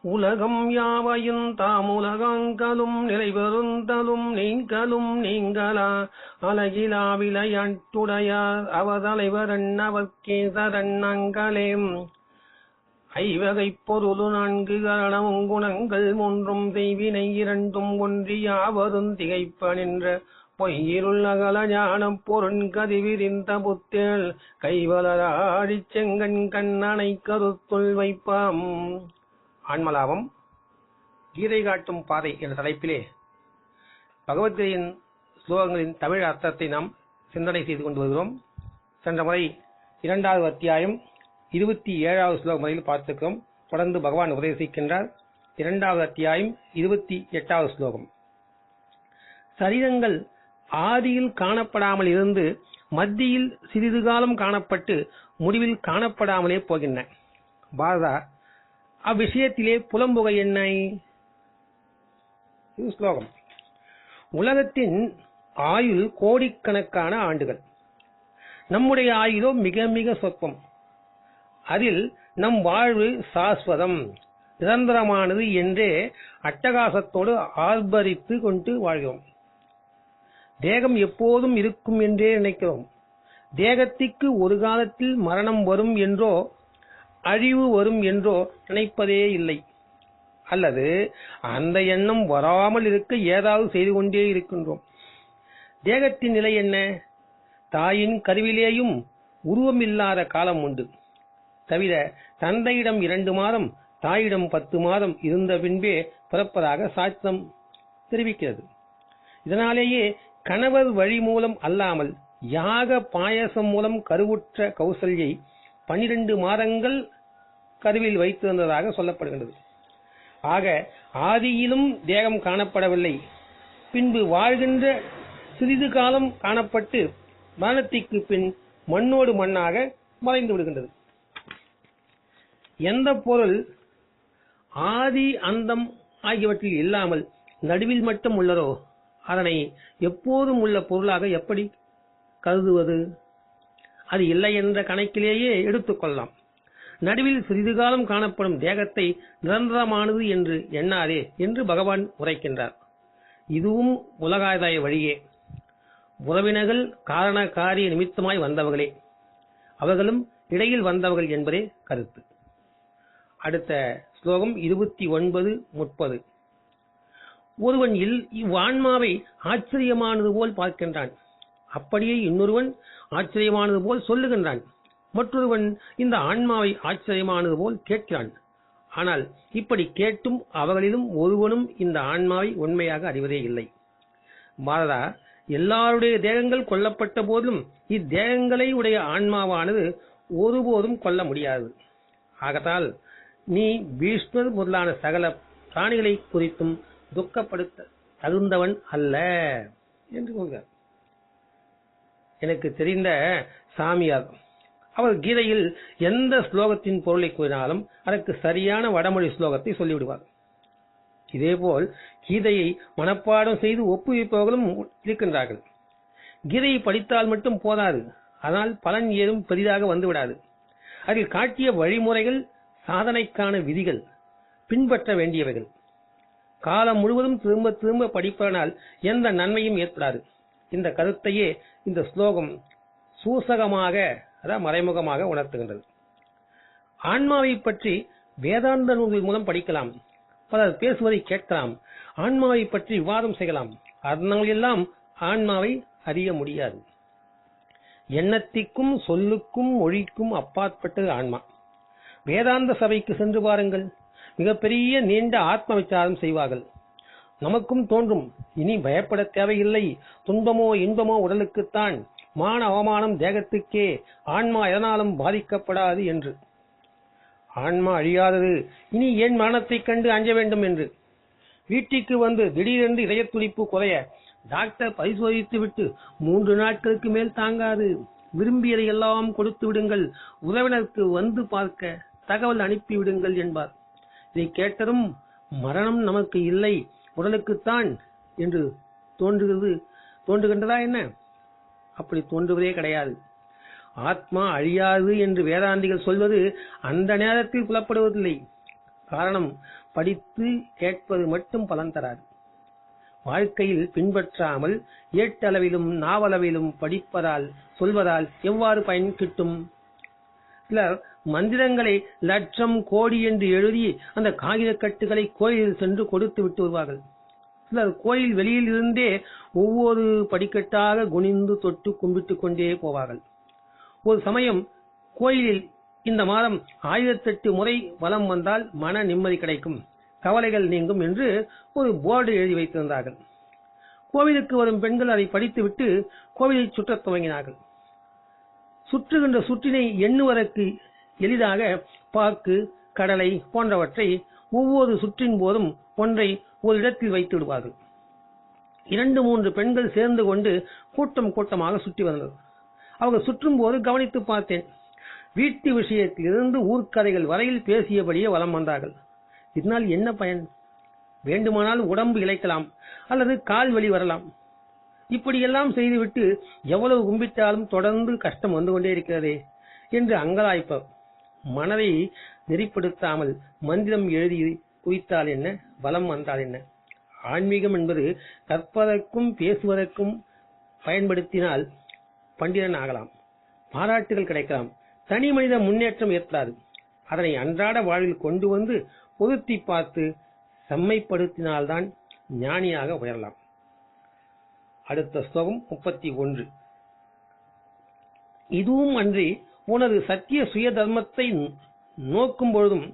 உலகம் யாவையும் தாமுலகாங்களும் நிலைபெறுந்தலும் நீங்களும் நீங்களா அழகிலா விளையாட்டுடையார் அவதலைவரன் அவர்க்கே சரணங்களே. ஐவகைப் பொருளு 4 கரணமும் குணங்கள் 3 செய்வினை 2 ஒன்றியாவதும் திகைப்ப நின்ற பொய்யிருள் அகல ஞானப் பொருண்கதி விரிந்த புத்தேள் கைவளராடிச் செங்கண் கண்ணனை கருத்துள் வைப்பாம். ஆன்மலாபம் கீதை காட்டும் பாதை என்ற தலைப்பிலே பகவத்கீதையின் ஸ்லோகங்களின் தமிழ் அர்த்தத்தை நாம் சிந்தனை செய்து கொண்டு வருகிறோம். சென்ற முறை 2வது அத்தியாயம் 27வது ஸ்லோகம் வரையில் பார்த்திருக்கிறோம். தொடர்ந்து பகவான் உபதேசிக்கின்றார். 2வது அத்தியாயம் 28வது ஸ்லோகம். சரீரங்கள் ஆதியில் காணப்படாமல் இருந்து மத்தியில் சிறிது காலம் காணப்பட்டு முடிவில் காணப்படாமலே போகின்றன. பாரதா அவ்விஷயத்திலே புலம்புகை என்ன? ஸ்லோகம். உலகத்தின் ஆயுள் கோடிக்கணக்கான ஆண்டுகள். நம்முடைய ஆயுளோ மிக மிக சொற்பம். அதில் நம் வாழ்வு சாஸ்வதம் நிரந்தரமானது என்றே அட்டகாசத்தோடு ஆர்ப்பரித்து கொண்டு வாழ்கிறோம். தேகம் எப்போதும் இருக்கும் என்றே நினைக்கிறோம். தேகத்திற்கு ஒரு காலத்தில் மரணம் வரும் என்றோ அழிவு வரும் என்றோ நினைப்பதே இல்லை. அல்லது அந்த எண்ணம் வராமல் இருக்க ஏதாவது செய்து கொண்டே இருக்கின்றோம். தேகத்தின் நிலை என்ன? தாயின் கருவிலேயும் உருவமில்லாத காலம் உண்டு. தவிர தந்தையிடம் 2 மாதம் தாயிடம் 10 மாதம் இருந்த பின்பே பிறப்பதாக சாஸ்திரம் தெரிவிக்கிறது. இதனாலேயே கணவர் வழி மூலம் அல்லாமல் யாக பாயசம் மூலம் கருவுற்ற கௌசல்யை 12 மாதங்கள் கருவில் வைத்திருந்ததாக சொல்லப்படுகின்றது. ஆக ஆதியிலும் தேகம் காணப்படவில்லை. பின்பு வாழ்கின்ற சிறிது காலம் காணப்பட்டு மரணத்திற்கு பின் மண்ணோடு மண்ணாக மறைந்து விடுகின்றது. எந்த பொருள் ஆதி அந்தம் ஆகியவற்றில் இல்லாமல் நடுவில் மட்டும் உள்ளதோ அதனை எப்போதும் உள்ள பொருளாக எப்படி கருதுவது? அது இல்லை என்ற கணக்கிலேயே எடுத்துக்கொள்ளலாம். நடுவில் சிறிது காலம் காணப்படும் தேகத்தை நிரந்தரமானது என்று எண்ணாதே என்று பகவான் உரைக்கின்றார். இதுவும் உலகாதாய வழியே. உறவினர்கள் காரண காரிய நிமித்தமாய் வந்தவர்களே, அவர்களும் இடையில் வந்தவர்கள் என்பதே கருத்து. அடுத்த ஸ்லோகம் 29, 30. ஒருவன் இவ்வான்மாவை ஆச்சரியமானது போல் பார்க்கின்றான். அப்படியே இன்னொருவன் ஆச்சரியமானது போல் சொல்லுகின்றான். மற்றொருவன் இந்த ஆன்மாவை ஆச்சரியமானது போல் கேட்கிறான். ஆனால் இப்படி கேட்டும் அவர்களிலும் ஒருவனும் இந்த ஆன்மாவை உண்மையாக அறிவதே இல்லை. பாரதா, எல்லாருடைய தேகங்கள் கொல்லப்பட்ட போதிலும் இத்தேகங்களை உடைய ஆன்மாவானது ஒருபோதும் கொல்ல முடியாது. ஆகத்தால் நீ பீஷ்மர் முதலான சகல பிராணிகளை குறித்தும் துக்கப்படுத்த தகுந்தவன் அல்ல என்று கூறுகிறார். எனக்கு தெரிந்த சாமியார் அவர் கீதையில் எந்த ஸ்லோகத்தின் பொருளை கூறினாலும் அதற்கு சரியான வடமொழி ஸ்லோகத்தை சொல்லிவிடுவார். இதேபோல் கீதையை மனப்பாடம் செய்து ஒப்புவிப்பவர்களும் இருக்கின்றார்கள். கீதையை படித்தால் மட்டும் போதாது, அதனால் பலன் ஏதும் பெரிதாக வந்துவிடாது. அதில் காட்டிய வழிமுறைகள் சாதனைக்கான விதிகள் பின்பற்ற வேண்டியவைகள். காலம் முழுவதும் திரும்ப திரும்ப படிப்பதனால் எந்த நன்மையும் ஏற்படாது. இந்த கருத்தையே இந்த ஸ்லோகம் சூசகமாக மறைமுகமாக உணர்த்துகின்றது. ஆன்மாவை பற்றி வேதாந்த நூல்கள் மூலம் படிக்கலாம், பலர் பேசுவதை கேட்கலாம், ஆன்மாவை பற்றி விவாதம் செய்யலாம். அதனால் எல்லாம் ஆன்மாவை அறிய முடியாது. எண்ணத்திற்கும் சொல்லுக்கும் மொழிக்கும் அப்பாற்பட்டது ஆன்மா. வேதாந்த சபைக்கு சென்று பாருங்கள், மிகப்பெரிய நீண்ட ஆத்ம விசாரம் செய்வார்கள். நமக்கும் தோன்றும், இனி பயப்பட தேவையில்லை, துன்பமோ இன்பமோ உடலுக்குத்தான், மான அவமானம் தேகத்துக்கே, ஆன்மா எதனாலும் பாதிக்கப்படாது என்று. ஆன்மா அழியாதது, இனி ஏன் மரணத்தைக் கண்டு அஞ்ச வேண்டும் என்று. வீட்டிற்கு வந்து திடீரென்று இதயத் துடிப்பு குறைய டாக்டர் பரிசோதித்து விட்டு 3 நாட்களுக்கு மேல் தாங்காது, விரும்பியதை எல்லாம் கொடுத்து விடுங்கள், உறவினருக்கு வந்து பார்க்க தகவல் அனுப்பிவிடுங்கள் என்பார். இதை கேட்டதும் மரணம் நமக்கு இல்லை, உடலுக்குத்தான் என்று தோன்றுகின்றதா என்ன? அப்படி தோன்றுவதே கிடையாது. ஆத்மா அழியாது என்று வேதாந்திகள் சொல்வது அந்த நேரத்தில் புலப்படுவதில்லை. காரணம், படித்து கேட்பது மட்டும் பலன் தராது. வாழ்க்கையில் பின்பற்றாமல் ஏட்டளவிலும் நாவளவிலும் படிப்பதால் சொல்வதால் எவ்வாறு பயன் கிட்டும்? சிலர் மந்திரங்களை லட்சம் கோடி என்று எழுதி அந்த காகித கட்டுகளை கோயிலில் சென்று கொடுத்து விட்டு வருவார்கள். சிலர் கோயில் வெளியில் இருந்தே ஒவ்வொரு படிக்கட்டாக குனிந்து தொட்டு கும்பிட்டுக் கொண்டே போவார்கள். ஒரு சமயம் கோயிலில் இந்த மாதம் 1008 முறை வலம் வந்தால் மன நிம்மதி கிடைக்கும், கவலைகள் நீங்கும் என்று ஒரு போர்டு எழுதி வைத்திருந்தார்கள். கோவிலுக்கு வரும் பெண்கள் அதை படித்துவிட்டு கோவிலை சுற்றத் துவங்கினார்கள். சுற்றுகின்ற சுற்றினை எண்ணுவதற்கு எளிதாக பாக்கு, கடலை போன்றவற்றை ஒவ்வொரு சுற்றின் போதும் ஒன்றை ஒரு இடத்தில் வைத்து விடுவார்கள். 2-3 பெண்கள் சேர்ந்து கொண்டு கூட்டம் கூட்டமாக சுற்றி வந்தது. அவங்க சுற்றும் போது கவனித்து பார்த்தேன். வீட்டு விஷயத்திலிருந்து ஊர்க்கதைகள் வரையில் பேசியபடியே வலம் வந்தார்கள். இதனால் என்ன பயன்? வேண்டுமானால் உடம்பு இளைக்கலாம், அல்லது கால் வலி வரலாம். இப்படியெல்லாம் செய்துவிட்டு எவ்வளவு கும்பிட்டாலும் தொடர்ந்து கஷ்டம் வந்து கொண்டே இருக்கிறதே என்று அங்கலாய்ப்பர். மனதை நெறிப்படுத்தாமல் மந்திரம் எழுதி குவித்தால் என்ன, வலம் வந்தால் என்ன? ஆன்மீகம் என்பது கற்பதற்கும் பேசுவதற்கும் பயன்படுத்தினால் பண்டிதன் ஆகலாம், பாராட்டுகள் கிடைக்கலாம், தனி மனித முன்னேற்றம் ஏற்படாது. அதனை அன்றாட வாழ்வில் கொண்டு வந்து பொருத்தி பார்த்து செம்மைப்படுத்தினால்தான் ஞானியாக உயரலாம். அடுத்த ஸ்லோகம் 31. இதுவும் அன்றி உனது சத்திய சுய தர்மத்தை நோக்கும் பொழுதும்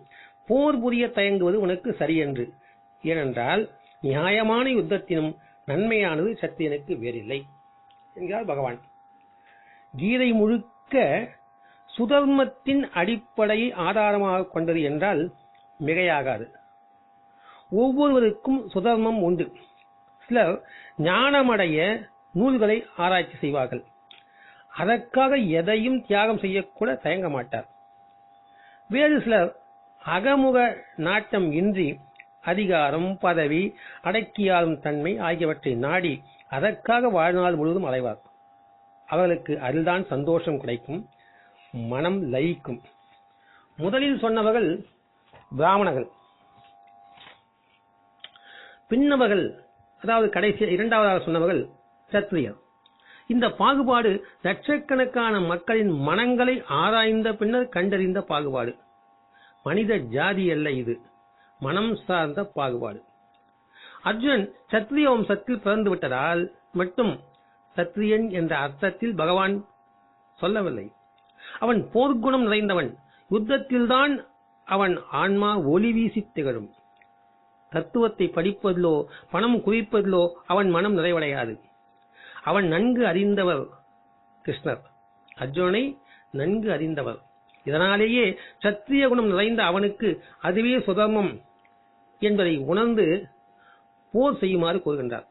போர் புரிய தயங்குவது உனக்கு சரியன்று. ஏனென்றால் நியாயமான யுத்தத்தினும் நன்மையானது சத்தியனுக்கு வேறில்லை என்கிறார் பகவான். கீதை முழுக்க சுதர்மத்தின் அடிப்படையை ஆதாரமாக கொண்டது என்றால் மிகையாகாது. ஒவ்வொருவருக்கும் சுதர்மம் உண்டு. சிலர் ஞானமடைய நூல்களை ஆராய்ச்சி செய்வார்கள். அதற்காக எதையும் தியாகம் செய்யக்கூட தயங்க மாட்டார். வேறு சிலர் அகமுக நாட்டம் இன்றி அதிகாரம், பதவி, அடக்கியாளும் தன்மை ஆகியவற்றை நாடி அதற்காக வாழ்நாள் முழுவதும் அலைவார். அவர்களுக்கு அதில்தான் சந்தோஷம் கிடைக்கும், மனம் லயிக்கும். முதலில் சொன்னவர்கள் பிராமணர்கள், பின்னவர்கள், அதாவது கடைசி இரண்டாவதாக சொன்னவர்கள் சத்திரியர். இந்த பாகுபாடு லட்சக்கணக்கான மக்களின் மனங்களை ஆராய்ந்த பின்னர் கண்டறிந்த பாகுபாடு. மனித ஜாதி அல்ல, இது மனம் சார்ந்த பாகுபாடு. அர்ஜுனன் சத்திரிய வம்சத்தில் பிறந்து விட்டதால் மட்டும் சத்திரியன் என்ற அர்த்தத்தில் பகவான் சொல்லவில்லை. அவன் போர்க்குணம் நிறைந்தவன். யுத்தத்தில்தான் அவன் ஆன்மா ஒளி வீசி திகழும். தத்துவத்தை படிப்பதிலோ பணம் குவிப்பதிலோ அவன் மனம் நிறைவடையாது. அவன் நன்கு அறிந்தவர் கிருஷ்ணர், அர்ஜுனனை நன்கு அறிந்தவர். இதனாலேயே சத்திரிய குணம் நிறைந்த அவனுக்கு அதுவே சுதர்மம் என்பதை உணர்ந்து போர் செய்யுமாறு கூறுகின்றார்.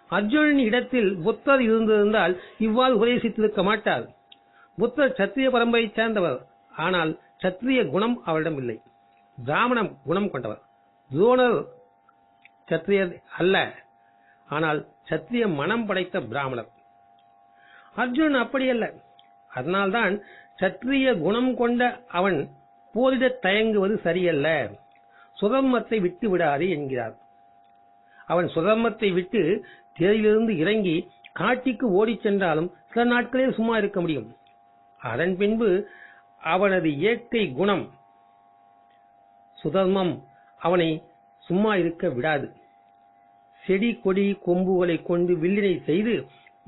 அர்ஜுனன் இடத்தில் புத்தர் இருந்திருந்தால் இவ்வாறு உபதேசித்திருக்க மாட்டார். புத்தர் சத்திரிய பரம்பரையை சேர்ந்தவர், ஆனால் சத்திரிய குணம் அவரிடம் இல்லை, பிராமண குணம் கொண்டவர். துரோணர் சத்திரியர் அல்ல, ஆனால் சத்திரிய மனம் படைத்த பிராமணர். அர்ஜுனன் அப்படியல்ல. அதனால்தான் சத்திரிய குணம் கொண்ட அவன் போரிட தயங்குவது சரியல்ல, சுதர்மத்தை விட்டு விடாதே என்கிறார். அவன் சுதர்மத்தை விட்டு தேரிலிருந்து இறங்கி காட்டிற்கு ஓடிச் சென்றாலும் சில நாட்களே சும்மா இருக்க முடியும். அதன் பின்பு அவனது இயற்கை குணம் சுதர்மம் அவனை சும்மா இருக்க விடாது. செடி கொடி கொம்புகளை கொண்டு வில்லினை செய்து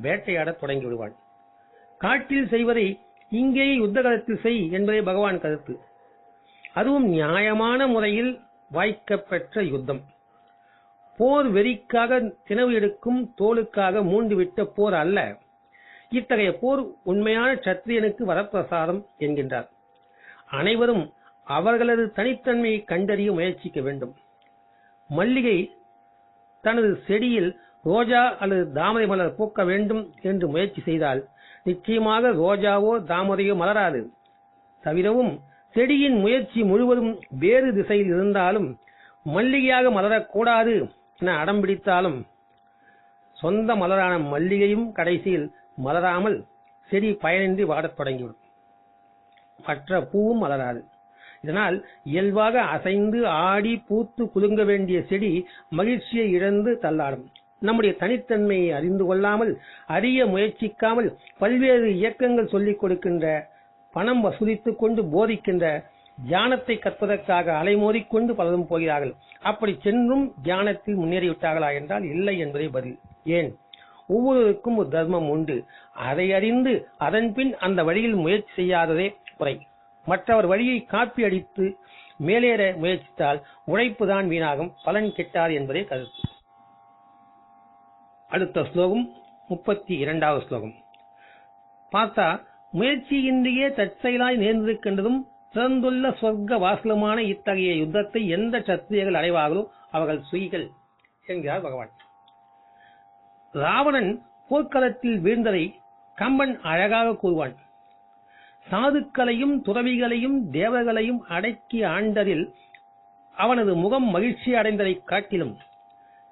வேட்டையாடத் தொடங்கி விடுவான். காட்டில் செய்வதை இங்கே யுத்தகலத்தில் செய் என்பதே பகவான் கருத்து. அதுவும் நியாயமான முறையில் வாய்க்கப்பெற்ற யுத்தம். போர் வெறிக்காக தினவு எடுக்கும் தோளுக்காக மூண்டுவிட்ட போர் அல்ல. இத்தகைய போர் உண்மையான சத்திரியனுக்கு வரப்பிரசாதம் என்கின்றார். அனைவரும் அவர்களது தனித்தன்மையை கண்டறிய முயற்சிக்க வேண்டும். மல்லிகை தனது செடியில் ரோஜா அல்லது தாமரை மலர் பூக்க வேண்டும் என்று முயற்சி செய்தால் நிச்சயமாக ரோஜாவோ தாமரையோ மலராது. தவிரவும் செடியின் முயற்சி முழுவதும் வேறு திசையில் இருந்தாலும் மல்லிகையாக மலரக்கூடாது என அடம்பிடித்தாலும் சொந்த மலரான மல்லிகையும் கடைசியில் மலராமல் செடி பயனின்றி வாடத் தொடங்கிவிடும். மற்ற பூவும் மலராது. இதனால் இயல்பாக அசைந்து ஆடி பூத்து குலுங்க வேண்டிய செடி மகிழ்ச்சியை இழந்து தள்ளாடும். நம்முடைய தனித்தன்மையை அறிந்து கொள்ளாமல், அறிய முயற்சிக்காமல், பல்வேறு இயக்கங்கள் சொல்லிக் கொடுக்கின்ற, பணம் வசூலித்துக் கொண்டு போதிக்கின்ற, தியானத்தை கற்பதற்காக அலைமோதிக்கொண்டு பலரும் போகிறார்கள். அப்படி சென்றும் தியானத்தில் முன்னேறிவிட்டார்களா என்றால் இல்லை என்பதே பதில். ஏன்? ஒவ்வொருவருக்கும் ஒரு தர்மம் உண்டு. அதை அறிந்து அதன் பின் அந்த வழியில் முயற்சி செய்யாததே குறை. மற்றவர் வழியை காப்பி அடித்து மேலேற முயற்சித்தால் உழைப்பு தான் வீணாகும், பலன் கிட்டாது என்பதே கருத்து. அடுத்த ஸ்லோகம் 32வது ஸ்லோகம் பார்த்தா, முயற்சியின்றியே தற்செயலாய் நேர்ந்திருக்கின்றதும் சிறந்துள்ள சொர்க்க வாசலுமான இத்தகைய யுத்தத்தை எந்த சத்திரியர்கள் அடைவார்களோ அவர்கள் சுயிகள் என்கிறார் பகவான். ராவணன் போர்க்களத்தில் வீழ்ந்ததை கம்பன் அழகாக கூறுவான். சாதுக்களையும் துறவிகளையும் தேவர்களையும் அடக்கி ஆண்டதில் அவனது முகம் மகிழ்ச்சி அடைந்ததை காட்டிலும்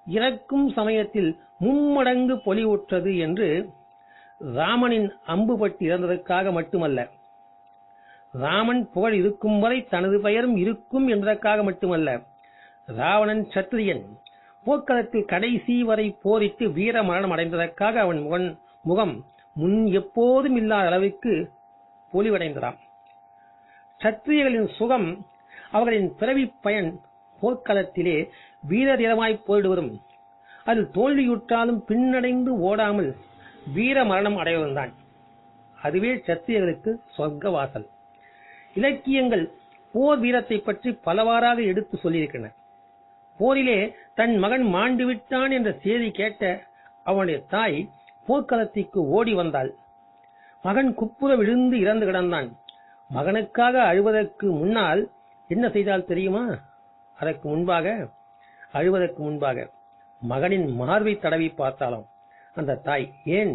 இறக்கும் சமயத்தில் மும்மடங்கு பொலிவுற்றது என்று ராமனின் அம்புபட்டு இறந்ததற்காக மட்டுமல்ல, ராமன் புகழ் இருக்கும் வரை தனது பெயரும் இருக்கும் என்பதற்காக மட்டுமல்ல, ராவணன் சத்திரியன் போர்க்களத்தில் கடைசி வரை போரிட்டு வீர மரணம் அடைந்ததற்காக அவன் முகம் முன் எப்போதும் இல்லாத அளவுக்கு பொலிவடைந்ததாம். சத்திரியர்களின் சுகம் அவர்களின் பிறவி பயன் போர்க்களத்திலே வீரதீரமாய் போயிடுவதும், அது தோல்வியுற்றாலும் பின்னடைந்து ஓடாமல் வீர மரணம் அடைவதும்தான். அதுவே சத்திரியர்களுக்கு சொர்க்க வாசல். இலக்கியங்கள் போர் வீரத்தை பற்றி பலவாறாக எடுத்து சொல்லியிருக்கின்றன. போரிலே தன் மகன் மாண்டு விட்டான் என்ற செய்தி கேட்ட அவனுடைய தாய் போர்க்களத்திற்கு ஓடி வந்தாள். மகன் குப்புற விழுந்து இறந்து கிடந்தான். மகனுக்காக அழுவதற்கு முன்னால் என்ன செய்தால் தெரியுமா? அழுவதற்கு முன்பாக மகனின் மார்பை தடவி பார்த்தாலும் அந்த தாய். ஏன்?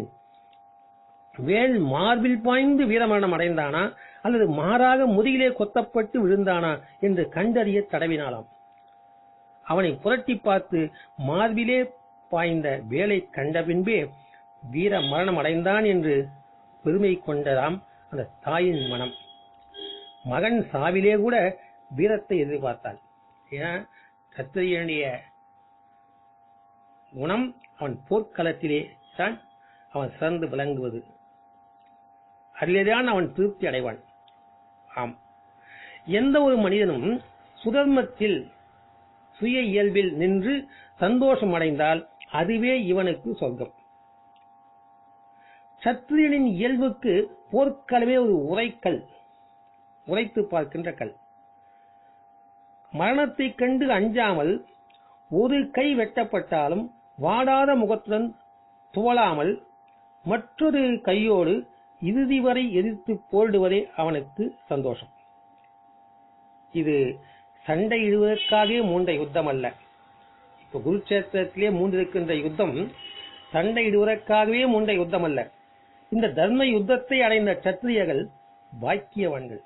வேல் மார்பில் பாய்ந்து வீரமரணம் அடைந்தானா அல்லது மாறாக முதுகிலே கொத்தப்பட்டு விழுந்தானா என்று கண்டறிய தடவினாலாம். அவனை புரட்டி பார்த்து மார்பிலே பாய்ந்த வேலை கண்ட பின்பே வீர மரணம் அடைந்தான் என்று பெருமை கொண்டதாம் அந்த தாயின் மனம். மகன் சாவிலே கூட வீரத்தை எதிர்பார்த்தாள். ஏன்னா சத்திரியனுடைய குணம் அவன் போர்க்களத்திலே தான் அவன் சிறந்து விளங்குவது. அதிலேதான் அவன் திருப்தி அடைவான். ஆம், எந்த ஒரு மனிதனும் சுதர்மத்தில் சுய இயல்பில் நின்று சந்தோஷம் அடைந்தால் அதுவே இவனுக்கு சொர்க்கம். சத்திரியனின் இயல்புக்கு போர்க்களமே ஒரு உரைக்கல், உரைத்து பார்க்கின்ற கல். மரணத்தை கண்டு அஞ்சாமல் ஒரு கை வெட்டப்பட்டாலும் வாடாத முகத்துடன் துவளாமல் மற்றொரு கையோடு இறுதி வரை எதிர்த்து போரிடுவதே அவனுக்கு சந்தோஷம். இது சண்டையிடுவதற்காகவே மூண்ட யுத்தம் அல்ல. இப்ப குருட்சேத்திரத்திலே மூண்டிருக்கின்ற யுத்தம் சண்டையிடுவதற்காகவே மூண்ட யுத்தம் அல்ல. இந்த தர்ம யுத்தத்தை அடைந்த சத்திரியர்கள் பாக்கியவான்கள்.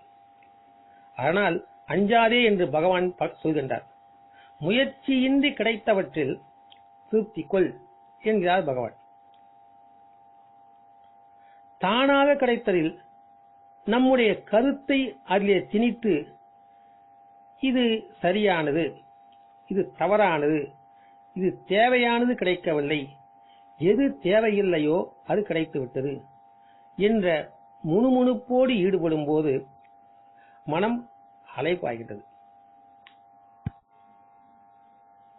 ஆனால் அஞ்சாதே என்று பகவான் சொல்கின்றார். முயற்சியின்றி கிடைத்தவற்றில் திருப்தி கொள் என்கிறார் பகவான். தானாக கிடைத்ததில் நம்முடைய கருத்தை அதிலே திணித்து இது சரியானது, இது தவறானது, இது தேவையானது கிடைக்கவில்லை, எது தேவையில்லையோ அது கிடைத்து விட்டது என்ற முணுமுணுப்போடு ஈடுபடும் போது மனம் அலைப்பாய்கிறது.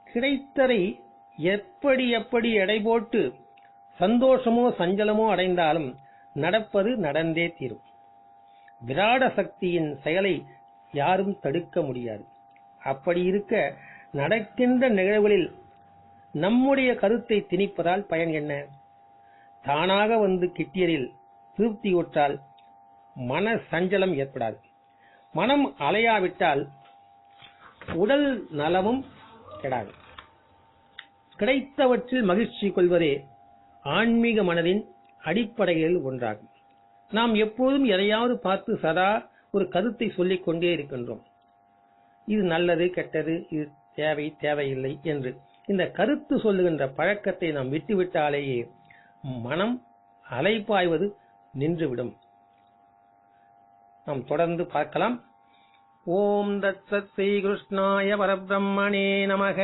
கிடைத்ததை எப்படி எப்படி எடை போட்டு சந்தோஷமோ சஞ்சலமோ அடைந்தாலும் நடப்பது நடந்தே தீரும். விராட சக்தியின் செயலை யாரும் தடுக்க முடியாது. அப்படி இருக்க நடக்கின்ற நிகழ்வுகளில் நம்முடைய கருத்தை திணிப்பதால் பயன் என்ன? தானாக வந்து கிட்டியதில் திருப்தியுற்றால் மன சஞ்சலம் ஏற்படாது. மனம் அலையாவிட்டால் உடல் நலமும் கெடாது. கிடைத்தவற்றில் மகிழ்ச்சி கொள்வதே ஆன்மீக மனதின் அடிப்படைகளில் ஒன்றாகும். நாம் எப்போதும் எதையாவது பார்த்து சதா ஒரு கருத்தை சொல்லிக் கொண்டே இருக்கின்றோம். இது நல்லது, கெட்டது, இது தேவை, தேவையில்லை என்று இந்த கருத்து சொல்லுகின்ற பழக்கத்தை நாம் விட்டுவிட்டாலேயே மனம் அலைப்பாய்வது நின்றுவிடும். நாம் தொடர்ந்து பார்க்கலாம். ஓம் தத்சத் ஸ்ரீ கிருஷ்ணாய பரபிரம்மணே நமக.